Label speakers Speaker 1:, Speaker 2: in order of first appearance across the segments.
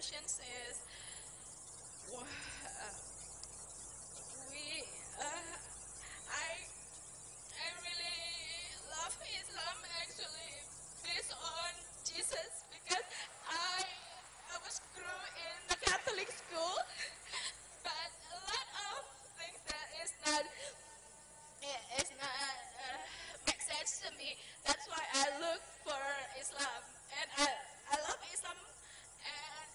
Speaker 1: question is, we, I really love Islam actually based on Jesus because I I was grew in the Catholic school, but a lot of things that is not make sense to me. That's why I look for Islam, and I love Islam, and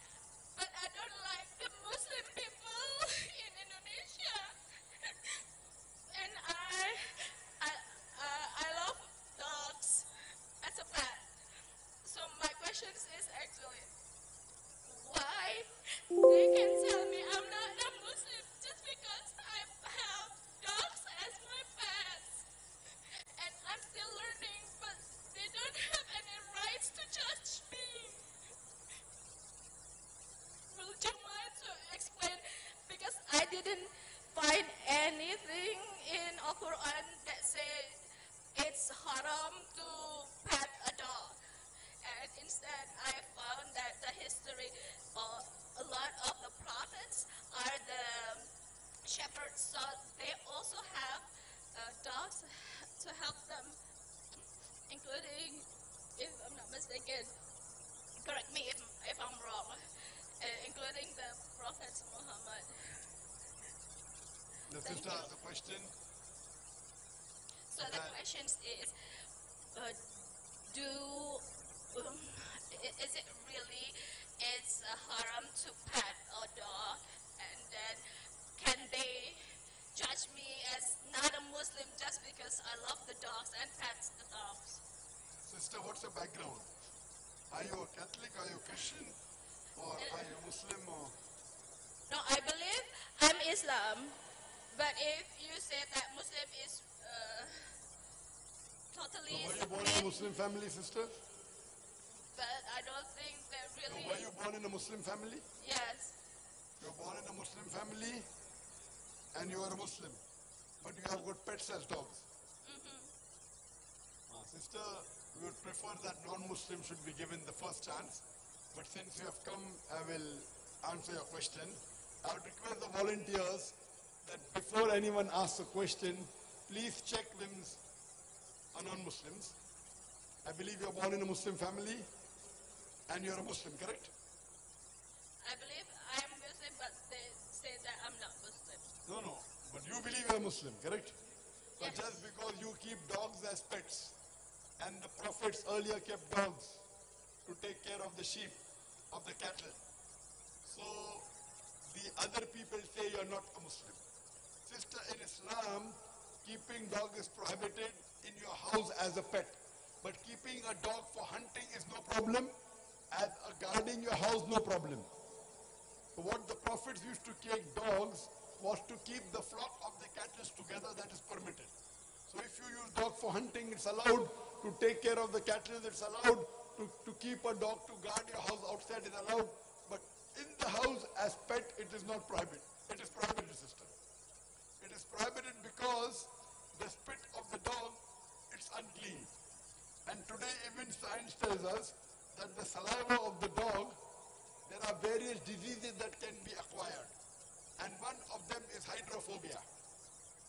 Speaker 1: but I don't like the Muslim people in Indonesia, and I love dogs as a pet. So my question is actually, why they can tell me I'm not a Muslim just because I have dogs as my pets, and I'm still learning, but they don't have any rights to judge me. Will you mind to explain? Because I didn't find anything in Al-Quran that says it's haram to pet a dog. And instead, I found that the history of a lot of the prophets are the shepherds, so they also have dogs to help them, including, if I'm not mistaken, correct me if I'm wrong, including the Prophet Muhammad.
Speaker 2: The
Speaker 1: Thank
Speaker 2: sister
Speaker 1: you.
Speaker 2: has a question.
Speaker 1: So the question is, uh, do is it really it's haram to pet a dog, and then can they judge me as not a Muslim just because I love the dogs and pets the dogs?
Speaker 2: Sister, what's your background? Are you a Catholic? Are you a Christian? Or are you a Muslim? Or
Speaker 1: No, I believe I'm Islam, but if you say that Muslim is
Speaker 2: so
Speaker 1: totally
Speaker 2: were you born in a
Speaker 1: split,
Speaker 2: Muslim family, sister?
Speaker 1: but I don't think that
Speaker 2: No,
Speaker 1: really.
Speaker 2: were you born in a Muslim family?
Speaker 1: Yes.
Speaker 2: You're born in a Muslim family and you are a Muslim. But you have got pets as dogs. Sister, we would prefer that non-Muslims should be given the first chance. But since you have come, I will answer your question. I would request the volunteers that before anyone asks a question, please check them are non-Muslims. I believe you're born in a Muslim family and you're a Muslim, correct?
Speaker 1: I believe I'm Muslim, but they say that I'm not Muslim.
Speaker 2: No, no. But you believe you're Muslim, correct? But
Speaker 1: Yes.
Speaker 2: just because you keep dogs as pets, and the prophets earlier kept dogs to take care of the sheep, of the cattle. So the other people say you're not a Muslim. Sister, in Islam, keeping dog is prohibited in your house as a pet. But keeping a dog for hunting is no problem. As a guarding your house, no problem. So what the prophets used to take dogs was to keep the flock of the cattle together, that is permitted. So if you use dog for hunting, it's allowed. To take care of the cattle, it's allowed. To keep a dog to guard your house outside is allowed. But in the house as pet, it is not prohibited. It is prohibited, sister. It is prohibited because the spit of the dog, it's unclean. And today even science tells us that the saliva of the dog, there are various diseases that can be acquired. And one of them is hydrophobia.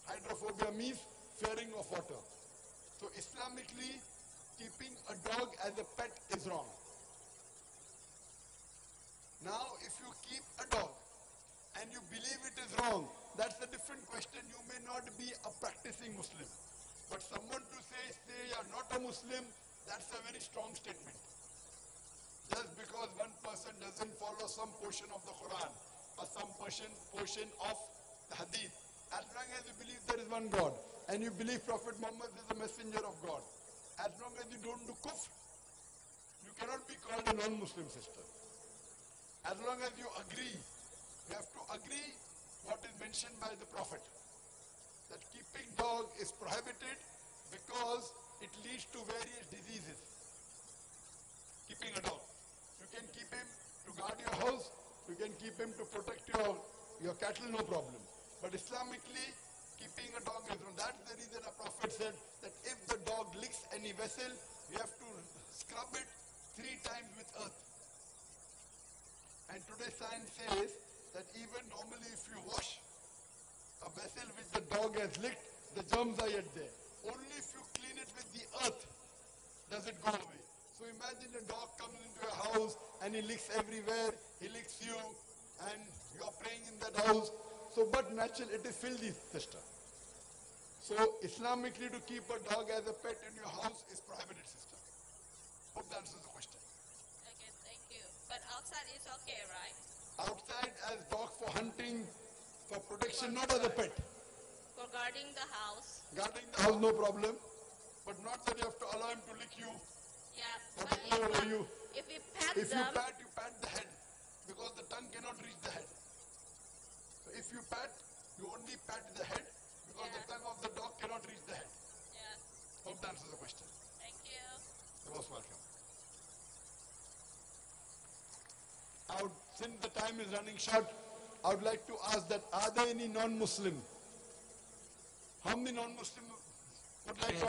Speaker 2: Hydrophobia means fearing of water. So Islamically, keeping a dog as a pet is wrong. Now, if you keep a dog and you believe it is wrong, that's a different question. You may not be a practicing Muslim. But someone to say you are not a Muslim, that's a very strong statement. Just because one person doesn't follow some portion of the Quran or some portion of the Hadith, as long as you believe there is one God and you believe Prophet Muhammad is the messenger of God, as long as you don't do kufr, you cannot be called a non-Muslim, sister. As long as you agree, you have to agree what is mentioned by the Prophet, that keeping dog is prohibited because it leads to various diseases. Keeping a dog. You can keep him to guard your house, you can keep him to protect your cattle, no problem. But Islamically, keeping a dog is wrong. That's the reason a Prophet said that if the dog licks any vessel, you have to scrub it 3 times with earth. And today science says that even normally if you wash a vessel which the dog has licked, the germs are yet there. Only if you clean it with the earth does it go away. So imagine a dog comes into your house and he licks everywhere, he licks you, and you are praying in that house. So but natural, it is filthy, sister. So Islamically to keep a dog as a pet in your house is prohibited, sister. Hope that answers the question.
Speaker 1: Okay, thank you. But outside is okay, right?
Speaker 2: Outside as dog for hunting, for protection, not as a pet.
Speaker 1: For guarding the house.
Speaker 2: Guarding the house, no problem. But not that you have to allow him to lick you
Speaker 1: Yeah,
Speaker 2: or
Speaker 1: but
Speaker 2: to play over you.
Speaker 1: if we pat
Speaker 2: If you
Speaker 1: them,
Speaker 2: pat the head. Because the tongue cannot reach the head. So if you pat, you only pat the head because the tongue of the dog cannot reach the head.
Speaker 1: yeah,
Speaker 2: Hope that answers the question.
Speaker 1: thank you.
Speaker 2: You're most welcome. Since the time is running short, I would like to ask that are there any non-Muslim? How many non-Muslim would like to